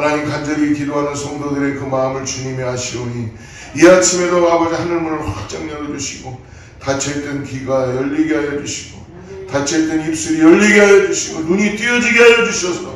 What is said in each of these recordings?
하나님 간절히 기도하는 성도들의 그 마음을 주님이 아시오니 이 아침에도 아버지 하늘문을 확장 열어주시고 닫혀있던 귀가 열리게 하여 주시고 닫혀있던 입술이 열리게 하여 주시고 눈이 띄어지게 하여 주셔서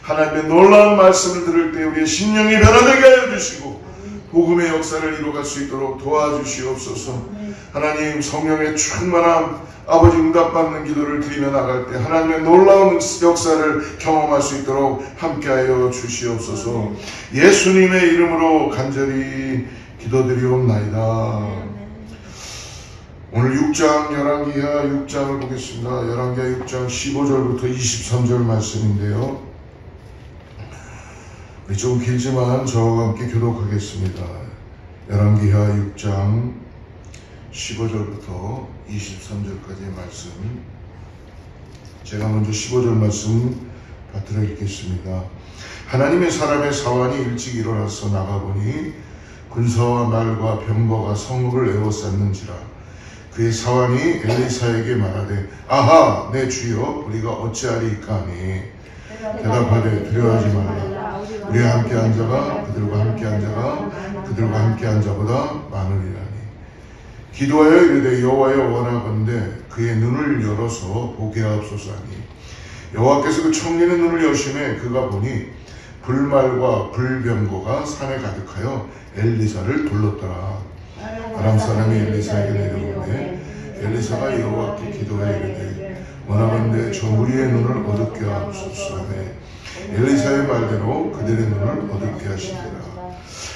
하나님의 놀라운 말씀을 들을 때 우리의 심령이 변화되게 하여 주시고 복음의 역사를 이루어갈 수 있도록 도와주시옵소서. 하나님 성령의 충만함 아버지 응답받는 기도를 드리며 나갈 때 하나님의 놀라운 역사를 경험할 수 있도록 함께하여 주시옵소서. 예수님의 이름으로 간절히 기도드리옵나이다. 오늘 6장 열왕기하 6장을 보겠습니다. 열왕기하 6장 15절부터 23절 말씀인데요. 좀 길지만 저와 함께 교독하겠습니다. 열왕기하 6장 15절부터 23절까지의 말씀, 제가 먼저 15절 말씀 받들어 읽겠습니다. 하나님의 사람의 사환이 일찍 일어나서 나가보니 군사와 말과 병거가 성읍을 에워쌌는지라. 그의 사환이 엘리사에게 말하되 아하 내 주여 우리가 어찌하리이까 하니 대답하되 두려워하지 말라. 우리와 함께한 자가 그들과 함께한 자가 그들과 함께한 자보다 많으리라니. 기도하여 이르되 여호와여 원하건대 그의 눈을 열어서 보게 하옵소서 하니 여호와께서 그 청년의 눈을 여시매 그가 보니 불말과 불병거가 산에 가득하여 엘리사를 둘렀더라. 아람 사람이 엘리사에게 내려오되 엘리사가 여호와께 기도하여 이르되 원하건대 저 무리의 눈을 어둡게 하옵소서 하매 엘리사의 말대로 그들의 눈을 어둡게 하시니라.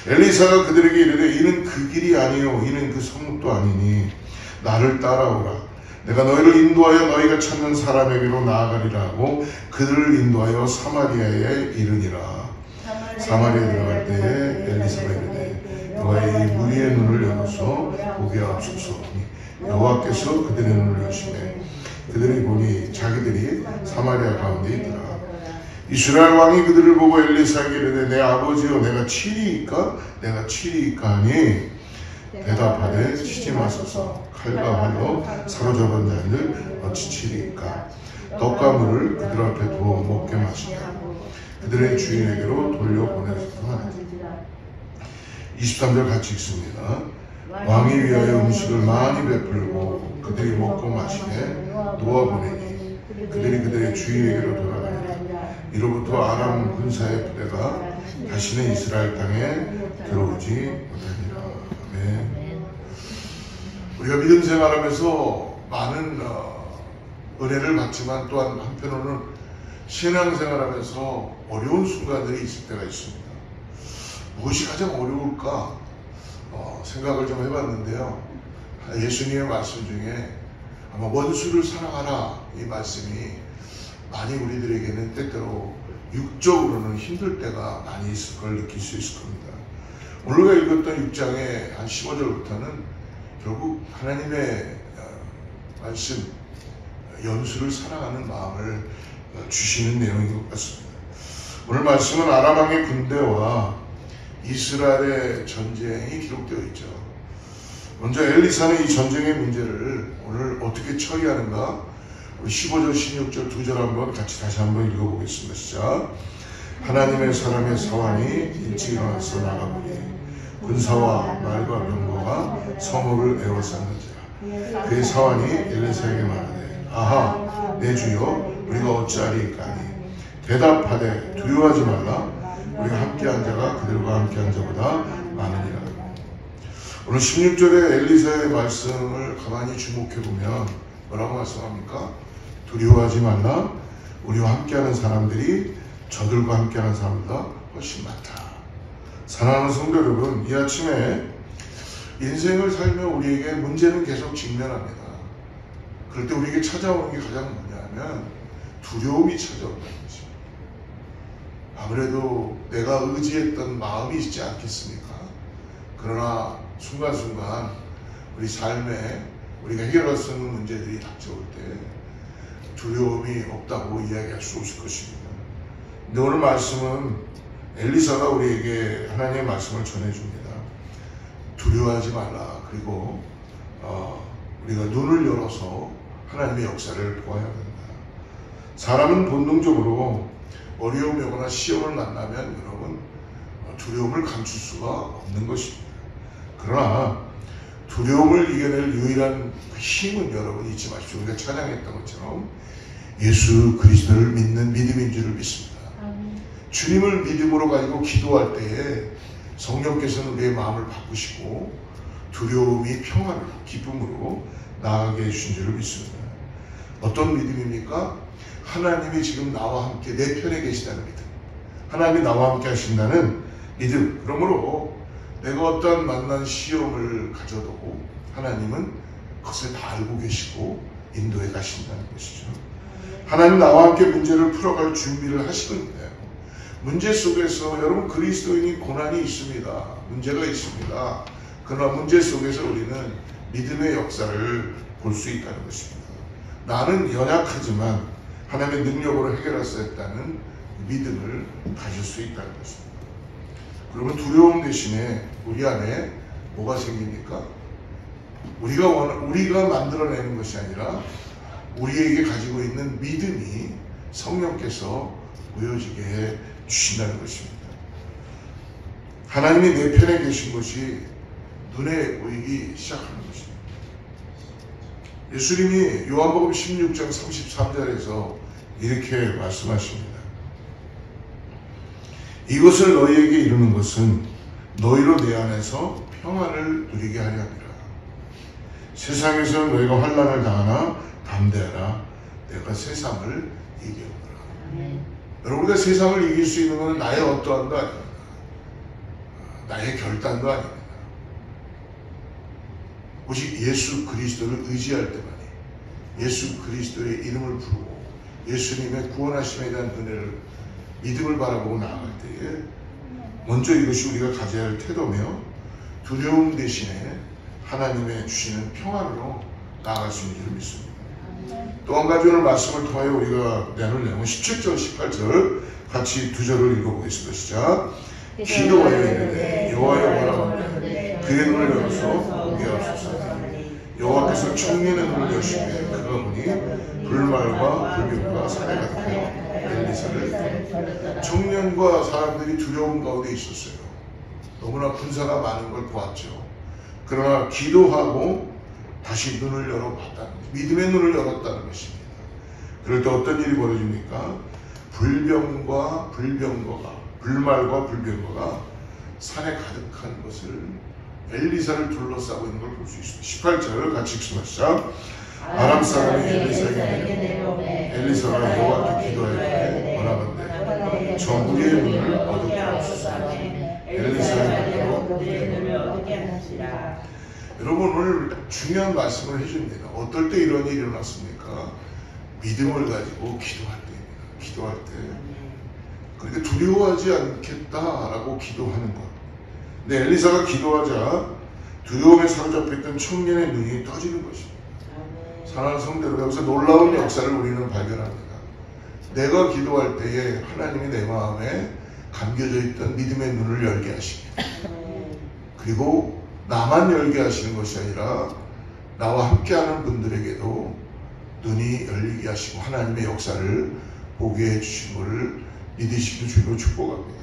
엘리사가 그들에게 이르되 이는 그 길이 아니요 이는 그 성읍도 아니니 나를 따라오라. 내가 너희를 인도하여 너희가 찾는 사람에게로 나아가리라 하고 그들을 인도하여 사마리아에 이르니라. 사마리아에 들어갈 때에 엘리사가 이르되 여호와의 이 무리의 눈을 열어서 보게 하옵소서. 여호와께서 그들의 눈을 여시매 그들이 보니 자기들이 사마리아 가운데 있더라. 이스라엘 왕이 그들을 보고 엘리사에게 이르되 내 아버지여 내가 치리이까 내가 치리이까 하니 대답하되 치지 마소서. 칼과 활로 사로잡은 자들 어찌 치리이까. 떡과 물을 그들 앞에 두어 먹게 마시라. 그들의 주인에게로 돌려보내소서 하니. 23절 같이 읽습니다. 왕이 위하여 음식을 많이 베풀고 그들이 먹고 마시게 놓아보내니 그들이 그들의 주인에게로 돌아가니라. 이로부터 아람 군사의 부대가 다시는 이스라엘 땅에 들어오지 못하니라. 아멘. 우리가 믿음 생활하면서 많은 은혜를 받지만 또한 한편으로는 신앙생활하면서 어려운 순간들이 있을 때가 있습니다. 무엇이 가장 어려울까 생각을 좀 해봤는데요. 예수님의 말씀 중에 아마 원수를 사랑하라 이 말씀이 많이 우리들에게는 때때로 육적으로는 힘들 때가 많이 있을 걸 느낄 수 있을 겁니다. 오늘 우리가 읽었던 6장의 한 15절부터는 결국 하나님의 말씀, 연수를 사랑하는 마음을 주시는 내용인 것 같습니다. 오늘 말씀은 아람 왕의 군대와 이스라엘의 전쟁이 기록되어 있죠. 먼저 엘리사는 이 전쟁의 문제를 오늘 어떻게 처리하는가? 우리 15절, 16절 두 절 한번 같이 다시 한번 읽어보겠습니다. 시작. 하나님의 사람의 사환이 일찍 일어나서 나가보니 군사와 말과 병거가 성읍을 에워쌌는지라. 그의 사환이 엘리사에게 말하되 아하 내 주여 우리가 어찌하리이까 하니 대답하되 두려워하지 말라. 우리가 함께한 자가 그들과 함께한 자보다 많으니라. 오늘 16절의 엘리사의 말씀을 가만히 주목해보면 뭐라고 말씀합니까? 두려워하지 말라. 우리와 함께하는 사람들이 저들과 함께하는 사람보다 훨씬 많다. 사랑하는 성도 여러분, 이 아침에 인생을 살며 우리에게 문제는 계속 직면합니다. 그럴 때 우리에게 찾아오는 게 가장 뭐냐면 두려움이 찾아온다는 거죠. 아무래도 내가 의지했던 마음이 있지 않겠습니까? 그러나 순간순간 우리 삶에 우리가 해결할 수 있는 문제들이 닥쳐올 때 두려움이 없다고 이야기할 수 없을 것입니다. 근데 오늘 말씀은 엘리사가 우리에게 하나님의 말씀을 전해줍니다. 두려워하지 말라. 그리고 우리가 눈을 열어서 하나님의 역사를 보아야 된다. 사람은 본능적으로 어려움이 오거나 시험을 만나면 여러분 두려움을 감출 수가 없는 것입니다. 그러나 두려움을 이겨낼 유일한 힘은 여러분 잊지 마십시오. 우리가 찬양했던 것처럼 예수 그리스도를 믿는 믿음인 줄을 믿습니다. 주님을 믿음으로 가지고 기도할 때에 성령께서는 우리의 마음을 바꾸시고 두려움이 평안으로 기쁨으로 나아가게 해주신 줄을 믿습니다. 어떤 믿음입니까? 하나님이 지금 나와 함께 내 편에 계시다는 믿음. 하나님이 나와 함께 하신다는 믿음. 그러므로 내가 어떤 만난 시험을 가져도 하나님은 그것을 다 알고 계시고 인도해 가신다는 것이죠. 하나님 나와 함께 문제를 풀어갈 준비를 하시거든요. 문제 속에서 여러분 그리스도인이 고난이 있습니다. 문제가 있습니다. 그러나 문제 속에서 우리는 믿음의 역사를 볼 수 있다는 것입니다. 나는 연약하지만 하나님의 능력으로 해결할 수 있다는 믿음을 가질 수 있다는 것입니다. 그러면 두려움 대신에 우리 안에 뭐가 생깁니까? 우리가 만들어내는 것이 아니라 우리에게 가지고 있는 믿음이 성령께서 보여지게 해 주신다는 것입니다. 하나님이 내 편에 계신 것이 눈에 보이기 시작하는 것입니다. 예수님이 요한복음 16장 33절에서 이렇게 말씀하십니다. 이것을 너희에게 이루는 것은 너희로 내 안에서 평안을 누리게 하려 함이라. 세상에서 너희가 환난을 당하나 담대하라. 내가 세상을 이겨오라. 여러분, 우리가 세상을 이길 수 있는 것은 나의 어떠함도 아닙니다. 나의 결단도 아닙니다. 오직 예수 그리스도를 의지할 때만이, 예수 그리스도의 이름을 부르고 예수님의 구원하심에 대한 은혜를 믿음을 바라보고 나아갈 때에 먼저 이것이 우리가 가져야 할 태도며 두려움 대신에 하나님의 주시는 평안으로 나아갈 수 있는 줄 믿습니다. 또 한 가지 오늘 말씀을 통하여 우리가 나눌 내용은 17절, 18절 같이 두 절을 읽어보겠습니다. 시작. 기도하여 있는데 여호와여 뭐라고 그의 눈을 열어서 보게 하소서. 여호와께서 청년의 눈을 여시되 그가 보니 불말과 불병과 산에 가득하여 엘리사를. 청년과 사람들이 두려움 가운데 있었어요. 너무나 군사가 많은 걸 보았죠. 그러나 기도하고 다시 눈을 열어봤다는, 믿음의 눈을 열었다는 것입니다. 그럴 때 어떤 일이 벌어집니까? 불병과 불병거가, 불말과 불병거가 산에 가득한 것을, 엘리사를 둘러싸고 있는 걸 볼 수 있습니다. 18절 같이 읽습니다. 아람 사람이 엘리사에게 내려오매 엘리사가 여호와께 기도하여 원하건대 저 무리의 눈을 어둡게 하소서. 엘리사의 눈을 어둡게 하시라. 여러분, 오늘 중요한 말씀을 해줍니다. 어떨 때 이런 일이 일어났습니까? 믿음을 가지고 기도할 때입니다. 기도할 때. 그러니까 두려워하지 않겠다라고 기도하는 것. 근데 엘리사가 기도하자 두려움에 사로잡혀있던 청년의 눈이 떠지는 것입니다. 사랑하는 성도들, 여기서 놀라운 역사를 우리는 발견합니다. 내가 기도할 때에 하나님이 내 마음에 감겨져 있던 믿음의 눈을 열게 하십니다. 그리고 나만 열게 하시는 것이 아니라 나와 함께하는 분들에게도 눈이 열리게 하시고 하나님의 역사를 보게 해주신 것을 믿으시길 주로 축복합니다.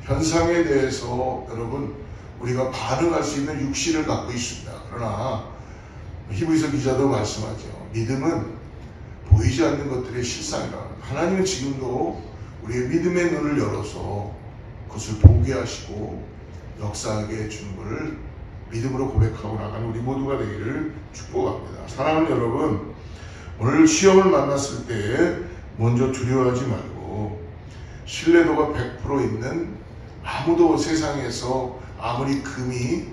현상에 대해서 여러분, 우리가 반응할 수 있는 육신을 갖고 있습니다. 그러나 히브리서 기자도 말씀하죠. 믿음은 보이지 않는 것들의 실상이라. 하나님은 지금도 우리의 믿음의 눈을 열어서 그것을 보게 하시고 역사하게 해주는 것을 믿음으로 고백하고 나가는 우리 모두가 되기를 축복합니다. 사랑하는 여러분, 오늘 시험을 만났을 때 먼저 두려워하지 말고 신뢰도가 100% 있는, 아무도 세상에서 아무리 금이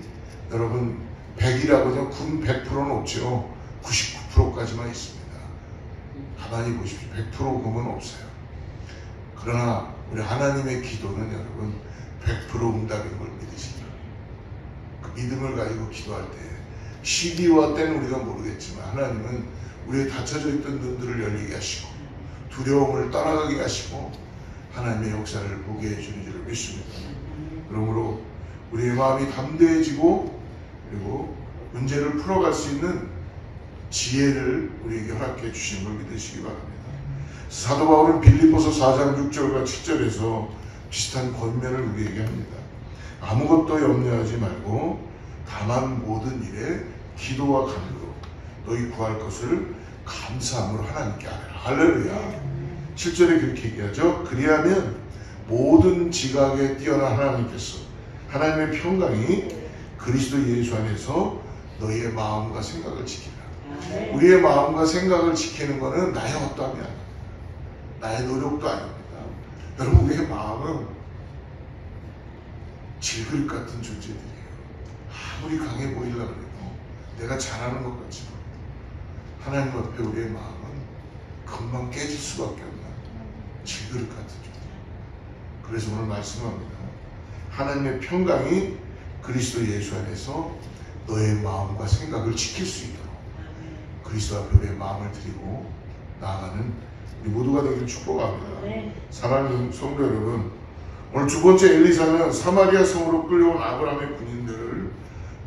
여러분 100이라고 하면 금 100%는 없죠. 99%까지만 있습니다. 가만히 보십시오. 100% 금은 없어요. 그러나 우리 하나님의 기도는 여러분 100% 응답인 걸 믿으시라. 그 믿음을 가지고 기도할 때 시기와 때는 우리가 모르겠지만 하나님은 우리의 닫혀져 있던 눈들을 열리게 하시고 두려움을 떠나가게 하시고 하나님의 역사를 보게 해주는 줄을 믿습니다. 그러므로 우리의 마음이 담대해지고 그리고 문제를 풀어갈 수 있는 지혜를 우리에게 허락해 주신 걸 믿으시기 바랍니다. 사도 바울은 빌립보서 4장 6절과 7절에서 비슷한 권면을 우리에게 합니다. 아무것도 염려하지 말고 다만 모든 일에 기도와 간구로 너희 구할 것을 감사함으로 하나님께 아뢰라. 할렐루야. 7절에 그렇게 얘기하죠. 그리하면 모든 지각에 뛰어난 하나님께서 하나님의 평강이 그리스도 예수 안에서 너희의 마음과 생각을 지키라. 우리의 마음과 생각을 지키는 것은 나의 어떠함이 아닙니다. 나의 노력도 아닙니다. 여러분, 우리의 마음은 질그릇 같은 존재들이에요. 아무리 강해 보이려고 해도 내가 잘하는 것 같지 못해도 하나님 앞에 우리의 마음은 금방 깨질 수밖에 없는 질그릇 같은 존재. 그래서 오늘 말씀합니다. 하나님의 평강이 그리스도 예수 안에서 너의 마음과 생각을 지킬 수 있도록 그리스도 앞에 우리의 마음을 드리고 나아가는 우리 모두가 되기를 축복합니다. 사랑하는 성도 여러분, 오늘 두 번째 엘리사는 사마리아 성으로 끌려온 아브라함의 군인들을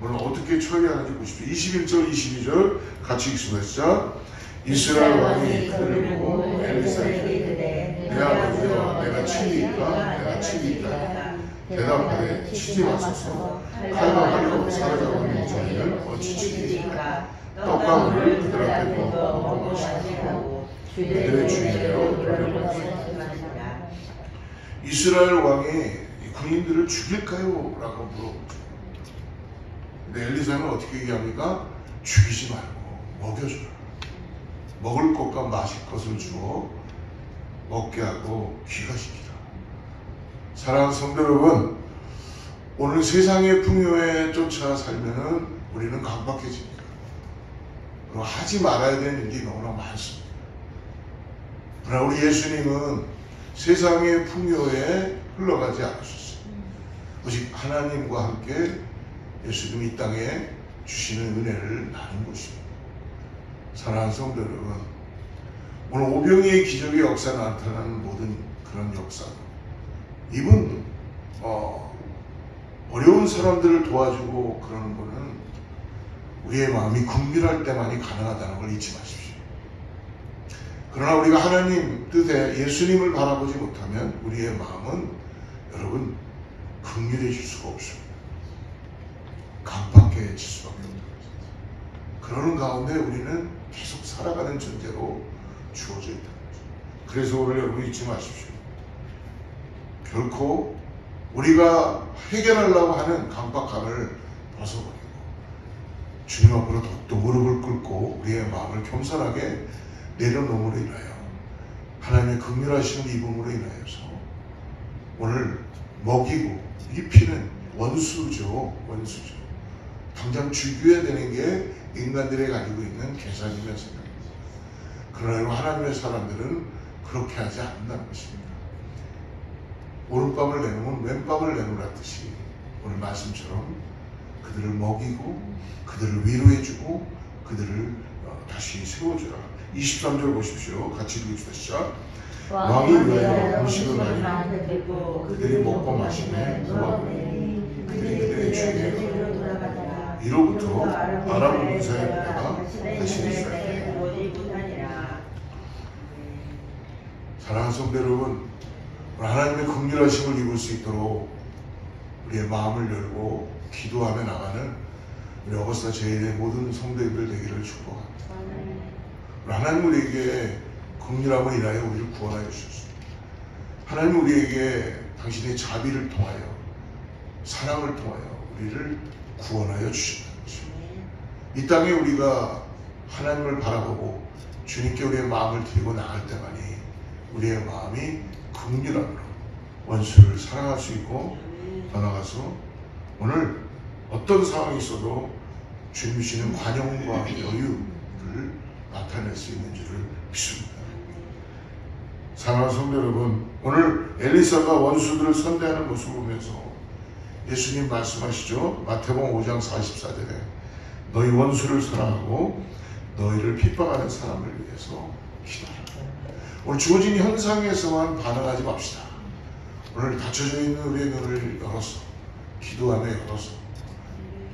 오늘 어떻게 처리하는지 보십시오. 21절, 22절 같이 읽습니다. 시작. 이스라엘 왕이 그들을 보고 엘리사에게 이르되 내 아버지여, 내가 칠이 있다, 내가 칠이 있다. 대답하되 치지 마소서. 칼과 활로 사로잡은 자를 어찌 치리까. 떡가루를 그들 앞에 두어 먹고 마시고 그들의 주인대로 돌려보내라. 이스라엘 왕이 군인들을 죽일까요? 라고 물어보죠. 근데 엘리사는 어떻게 얘기합니까? 죽이지 말고 먹여줘라. 먹을 것과 마실 것을 주어 먹게 하고 귀가시키라. 사랑하는 성도 여러분, 오늘 세상의 풍요에 쫓아 살면은 우리는 강박해집니다. 그리고 하지 말아야 되는 일이 너무나 많습니다. 그러나 우리 예수님은 세상의 풍요에 흘러가지 않으셨어요. 오직 하나님과 함께 예수님이 이 땅에 주시는 은혜를 나눈 것입니다. 사랑하는 성도 여러분, 오늘 오병이의 기적의 역사 나타나는 모든 그런 역사도 이분 어려운 사람들을 도와주고 그러는 것은 우리의 마음이 긍휼할 때만이 가능하다는 걸 잊지 마십시오. 그러나 우리가 하나님 뜻에 예수님을 바라보지 못하면 우리의 마음은 여러분 긍휼해질 수가 없습니다. 강박해질 수밖에 없는 것입니다. 그러는 가운데 우리는 계속 살아가는 존재로 주어져 있다는 거죠. 그래서 오늘 여러분 잊지 마십시오. 결코 우리가 해결하려고 하는 강박감을 벗어버리고 주님 앞으로 더욱더 무릎을 꿇고 우리의 마음을 겸손하게 내려놓음으로 인하여 하나님의 긍휼하시는 이름으로 인하여서 오늘 먹이고 입히는 원수죠. 당장 죽여야 되는 게 인간들이 가지고 있는 계산이며 생각입니다. 그러나 하나님의 사람들은 그렇게 하지 않는다는 것입니다. 오른밤을 내놓으면 왼밤을 내놓으라듯이 오늘 말씀처럼 그들을 먹이고 그들을 위로해주고 그들을 다시 세워주라. 23절 보십시오. 같이 읽읍시다. 시작. 왕이 위하여 음식을 가지고 그들이 먹고 마시매 그들이 그들의 주인에게 이로부터 아람 군사의 부대가 다시 이스라엘에 사랑하는 성도 여러분, 하나님의 긍휼하심을 입을 수 있도록 우리의 마음을 열고 기도하며 나가는 우리 어거스타 제일의 모든 성도님들 되기를 축복합니다. 하나님 우리에게 긍휼함을 인하여 우리를 구원하여 주셨습니다. 하나님 우리에게 당신의 자비를 통하여 사랑을 통하여 우리를 구원하여 주신다는 것입니다. 이 땅에 우리가 하나님을 바라보고 주님께 우리의 마음을 드리고 나갈 때만이 우리의 마음이 긍휼함으로 원수를 사랑할 수 있고 더 나아가서 오늘 어떤 상황이 있어도 주님 주시는 관용과 여유를 나타낼 수 있는 줄을 믿습니다. 사랑하는 성도 여러분, 오늘 엘리사가 원수들을 선대하는 모습을 보면서 예수님 말씀하시죠. 마태복음 5장 44절에 너희 원수를 사랑하고 너희를 핍박하는 사람을 위해서 기도하라. 오늘 주어진 현상에서만 반응하지 맙시다. 오늘 닫혀져 있는 우리의 눈을 열어서 기도하며 열어서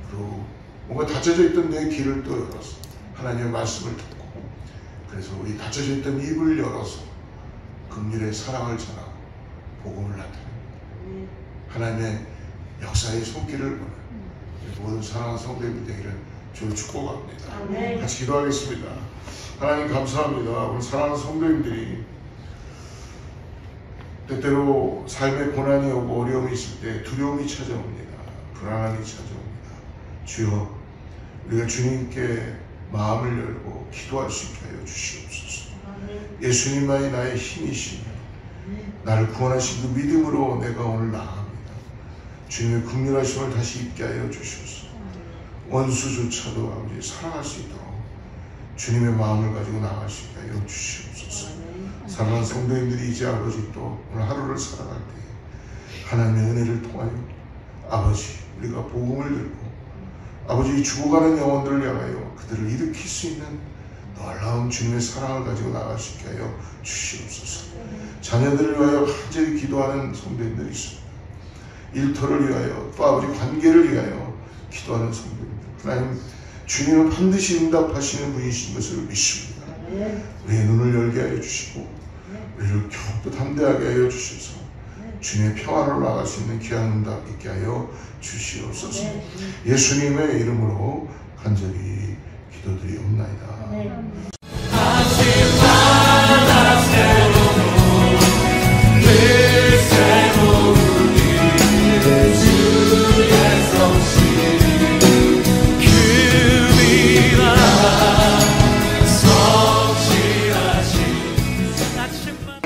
그리고 뭔가 닫혀져 있던 내 귀를 또 열어서 하나님의 말씀을 듣고 그래서 우리 닫혀져 있던 입을 열어서 긍휼의 사랑을 전하고 복음을 나타냅니다. 하나님의 역사의 손길을 보는 모든 사랑하는 성도님들 되기를 주를 축복합니다. 같이 기도하겠습니다. 하나님 감사합니다. 우리 사랑하는 성도님들이 때때로 삶의 고난이 오고 어려움이 있을 때 두려움이 찾아옵니다. 불안함이 찾아옵니다. 주여, 우리가 주님께 마음을 열고 기도할 수 있게 하여 주시옵소서. 예수님만이 나의 힘이시며 나를 구원하신 그 믿음으로 내가 오늘 나아갑니다. 주님의 긍휼하심을 다시 입게 하여 주시옵소서. 원수조차도 아버지 사랑할 수 있도록 주님의 마음을 가지고 나아갈 수 있게 하여 주시옵소서. 사랑하는 성도님들이 이제 아버지 또 오늘 하루를 살아갈 때 하나님의 은혜를 통하여 아버지 우리가 복음을 들고 아버지 죽어가는 영혼들을 향하여 그들을 일으킬 수 있는 놀라운 주님의 사랑을 가지고 나아갈 수 있게 하여 주시옵소서. 자녀들을 위하여 간절히 기도하는 성도님들이 있습니다. 일터를 위하여 또 아버지 관계를 위하여 기도하는 성도님들, 하나님 주님은 반드시 응답하시는 분이신 것을 믿습니다. 우리의 눈을 열게 하여 주시고 우리를 더욱더 담대하게 하여 주셔서 주님의 평안으로 나아갈 수 있는 귀한 응답 있게 하여 주시옵소서. 예수님의 이름으로 간절히 기도드리옵나이다.